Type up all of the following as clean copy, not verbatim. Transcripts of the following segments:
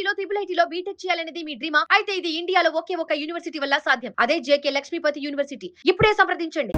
ఐఐటీలో triple ఐటీలో BTech చేయాలనేది మీ డ్రీమా? అయితే ఇది ఇండియాలో ఒకే ఒక యూనివర్సిటీ వల్ల సాధ్యం. అదే జేకే లక్ష్మీపతి యూనివర్సిటీ. ఇప్పుడే సంప్రదించండి.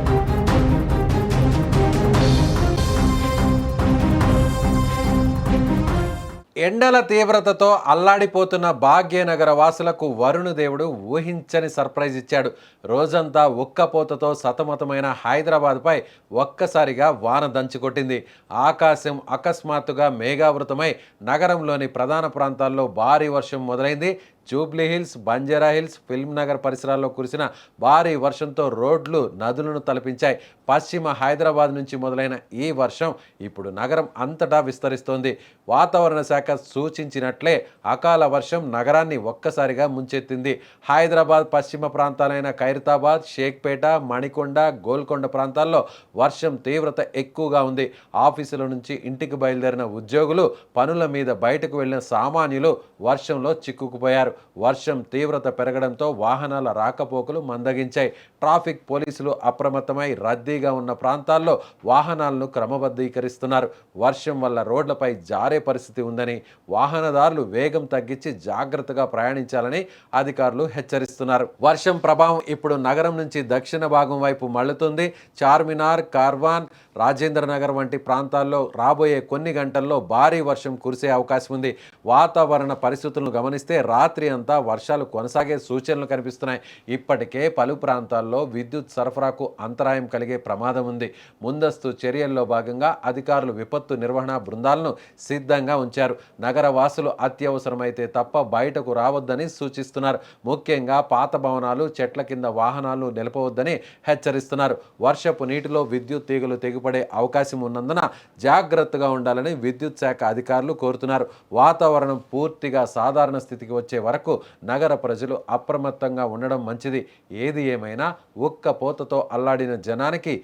ఎండల తీవ్రతతో అల్లాడిపోతున్న భాగ్యనగర వాసులకు వరుణదేవుడు ఊహించని సర్ప్రైజ్ ఇచ్చాడు. రోజంతా ఉక్కపోతతో సతమతమైన హైదరాబాద్పై ఒక్కసారిగా వాన దంచుకొట్టింది. ఆకాశం అకస్మాత్తుగా మేఘావృతమై నగరంలోని ప్రధాన ప్రాంతాల్లో భారీ వర్షం మొదలైంది. Jubilee hills, Banjara hills, film Nagar పరిసరాల్లో కురిసిన భారీ వర్షంతో రోడ్లు నదులను తలపించాయి. పశ్చిమ హైదరాబాద్ నుంచి మొదలైన ఈ వర్షం ఇప్పుడు నగరం అంతటా విస్తరిస్తోంది. వాతావరణ శాఖ సూచించినట్లే అకాల వర్షం నగరాన్ని ఒక్కసారిగా ముంచెత్తింది. హైదరాబాద్ పశ్చిమ ప్రాంతాలైన ఖైరతాబాద్, షేక్పేట, మణికొండ, గోల్కొండ ప్రాంతాల్లో వర్షం తీవ్రత ఎక్కువగా ఉంది. ఆఫీసుల నుంచి ఇంటికి బయలుదేరిన ఉద్యోగులు, పనుల మీద బయటకు వెళ్లిన సామాన్యులు వర్షంలో చిక్కుకుపోయారు. వర్షం తీవ్రత పెరగడంతో వాహనాల రాకపోకలు మందగించాయి. ట్రాఫిక్ పోలీసులు అప్రమత్తమై రద్దీగా ఉన్న ప్రాంతాల్లో వాహనాలను క్రమబద్ధీకరిస్తున్నారు. వర్షం వల్ల రోడ్లపై జారే పరిస్థితి ఉందని, వాహనదారులు వేగం తగ్గించి జాగ్రత్తగా ప్రయాణించాలని అధికారులు హెచ్చరిస్తున్నారు. వర్షం ప్రభావం ఇప్పుడు నగరం నుంచి దక్షిణ భాగం వైపు మళ్లుతుంది. చార్మినార్, కార్వాన్, రాజేంద్ర నగర్ వంటి ప్రాంతాల్లో రాబోయే కొన్ని గంటల్లో భారీ వర్షం కురిసే అవకాశం ఉంది. వాతావరణ పరిస్థితులను గమనిస్తే రాత్రి అంతా వర్షాలు కొనసాగే సూచనలు కనిపిస్తున్నాయి. ఇప్పటికే పలు ప్రాంతాల్లో విద్యుత్ సరఫరాకు అంతరాయం కలిగే ప్రమాదం ఉంది. ముందస్తు చర్యల్లో భాగంగా అధికారులు విపత్తు నిర్వహణ బృందాలను సిద్ధంగా ఉంచారు. నగర వాసులు అత్యవసరమైతే తప్ప బయటకు రావద్దని సూచిస్తున్నారు. ముఖ్యంగా పాత భవనాలు, చెట్ల కింద వాహనాలు నిలపవద్దని హెచ్చరిస్తున్నారు. వర్షపు నీటిలో విద్యుత్ తీగలు తెగిపడే అవకాశం ఉన్నందున జాగ్రత్తగా ఉండాలని విద్యుత్ శాఖ అధికారులు కోరుతున్నారు. వాతావరణం పూర్తిగా సాధారణ స్థితికి వచ్చే వరకు నగర ప్రజలు అప్రమత్తంగా ఉండడం మంచిది. ఏది ఏమైనా ఉక్కపోతతో అల్లాడిన జనానికి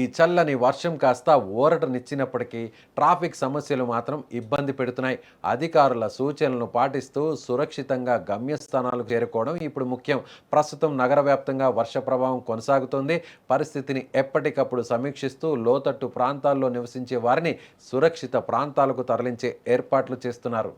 ఈ చల్లని వర్షం కాస్త ఊరటనిచ్చినప్పటికీ ట్రాఫిక్ సమస్యలు మాత్రం ఇబ్బంది పెడుతున్నాయి. అధికారుల సూచనలను పాటిస్తూ సురక్షితంగా గమ్యస్థానాలకు చేరుకోవడం ఇప్పుడు ముఖ్యం. ప్రస్తుతం నగర వ్యాప్తంగా వర్ష ప్రభావం కొనసాగుతోంది. పరిస్థితిని ఎప్పటికప్పుడు సమీక్షిస్తూ లోతట్టు ప్రాంతాల్లో నివసించే వారిని సురక్షిత ప్రాంతాలకు తరలించే ఏర్పాట్లు చేస్తున్నారు.